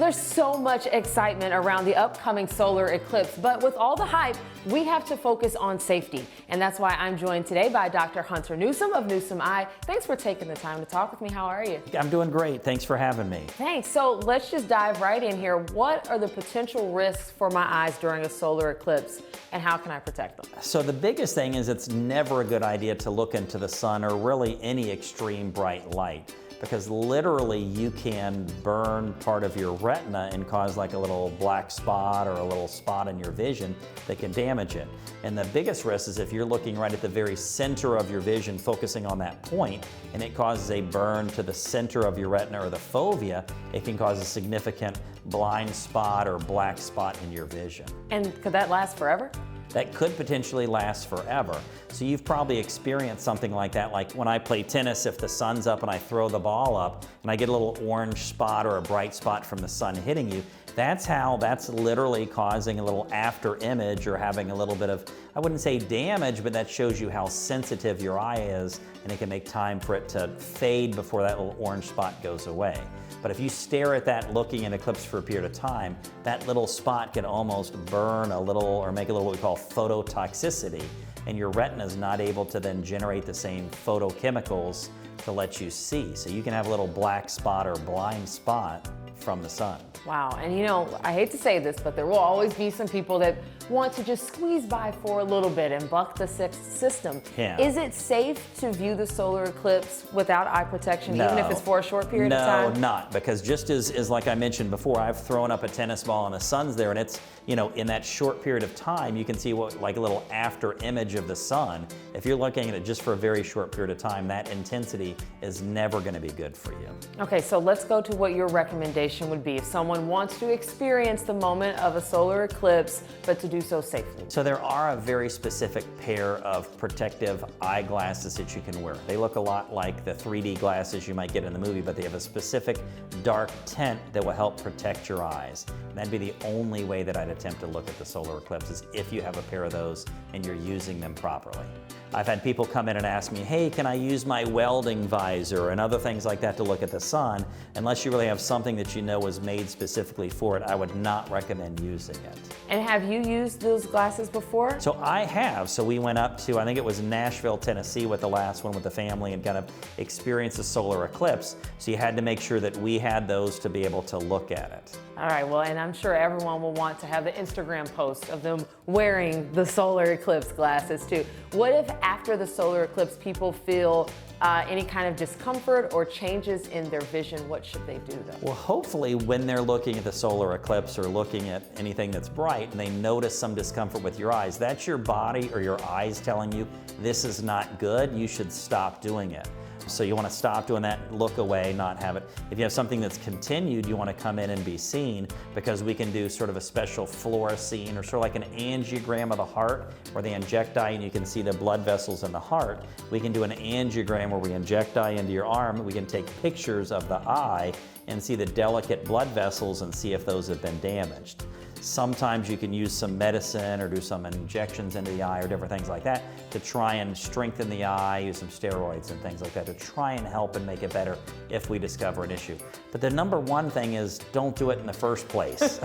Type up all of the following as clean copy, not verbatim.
there's so much excitement around the upcoming solar eclipse, but with all the hype, we have to focus on safety. And that's why I'm joined today by Dr. Hunter Newsome of Newsome Eye. Thanks for taking the time to talk with me. How are you? I'm doing great. Thanks for having me. Thanks. So let's just dive right in here. What are the potential risks for my eyes during a solar eclipse, and how can I protect them? So the biggest thing is it's never a good idea to look into the sun or really any extreme bright light, because literally you can burn part of your retina and cause like a little black spot or a little spot in your vision that can damage it. And the biggest risk is if you're looking right at the very center of your vision, focusing on that point, and it causes a burn to the center of your retina or the fovea, it can cause a significant blind spot or black spot in your vision. And could that last forever? That could potentially last forever. So you've probably experienced something like that, like when I play tennis, if the sun's up and I throw the ball up and I get a little orange spot or a bright spot from the sun hitting you, that's literally causing a little after image or having a little bit of, I wouldn't say damage, but that shows you how sensitive your eye is, and it can make time for it to fade before that little orange spot goes away. But if you stare at that looking at an eclipse for a period of time, that little spot can almost burn a little or make a little what we call phototoxicity, and your retina is not able to then generate the same photochemicals to let you see. So you can have a little black spot or blind spot from the sun. Wow, and you know, I hate to say this, but there will always be some people that want to just squeeze by for a little bit and buck the system. Yeah. Is it safe to view the solar eclipse without eye protection, even if it's for a short period of time? No, not, because just as like I mentioned before, I've thrown up a tennis ball and the sun's there, and it's, you know, in that short period of time, you can see what, like a little after image of the sun. If you're looking at it just for a very short period of time, that intensity is never going to be good for you. Okay, so let's go to what your recommendation would be if someone wants to experience the moment of a solar eclipse, but to do so safely. So there are a very specific pair of protective eyeglasses that you can wear. They look a lot like the 3D glasses you might get in the movie, but they have a specific dark tint that will help protect your eyes. And that'd be the only way that I'd attempt to look at the solar eclipse, is if you have a pair of those and you're using them properly. I've had people come in and ask me, hey, can I use my welding visor and other things like that to look at the sun? Unless you really have something that you know was made specifically for it, I would not recommend using it. And have you used those glasses before? So I have. So we went up to, I think it was Nashville, Tennessee with the last one with the family, and kind of experienced a solar eclipse. So you had to make sure that we had those to be able to look at it. All right, well, and I'm sure everyone will want to have the Instagram post of them wearing the solar eclipse glasses too. What if after the solar eclipse people feel any kind of discomfort or changes in their vision? What should they do though? Well, hopefully when they're looking at the solar eclipse or looking at anything that's bright and they notice some discomfort with your eyes, that's your body or your eyes telling you this is not good, you should stop doing it. So you want to stop doing that, look away, not have it. If you have something that's continued, you want to come in and be seen, because we can do sort of a special fluorescein or sort of like an angiogram of the heart where they inject dye and you can see the blood vessels in the heart. We can do an angiogram where we inject dye into your arm. We can take pictures of the eye and see the delicate blood vessels and see if those have been damaged. Sometimes you can use some medicine or do some injections into the eye or different things like that to try and strengthen the eye, use some steroids and things like that to try and help and make it better if we discover an issue. But the number one thing is don't do it in the first place.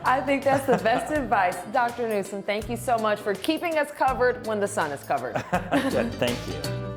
I think that's the best advice. Dr. Newsome, thank you so much for keeping us covered when the sun is covered. Good, thank you.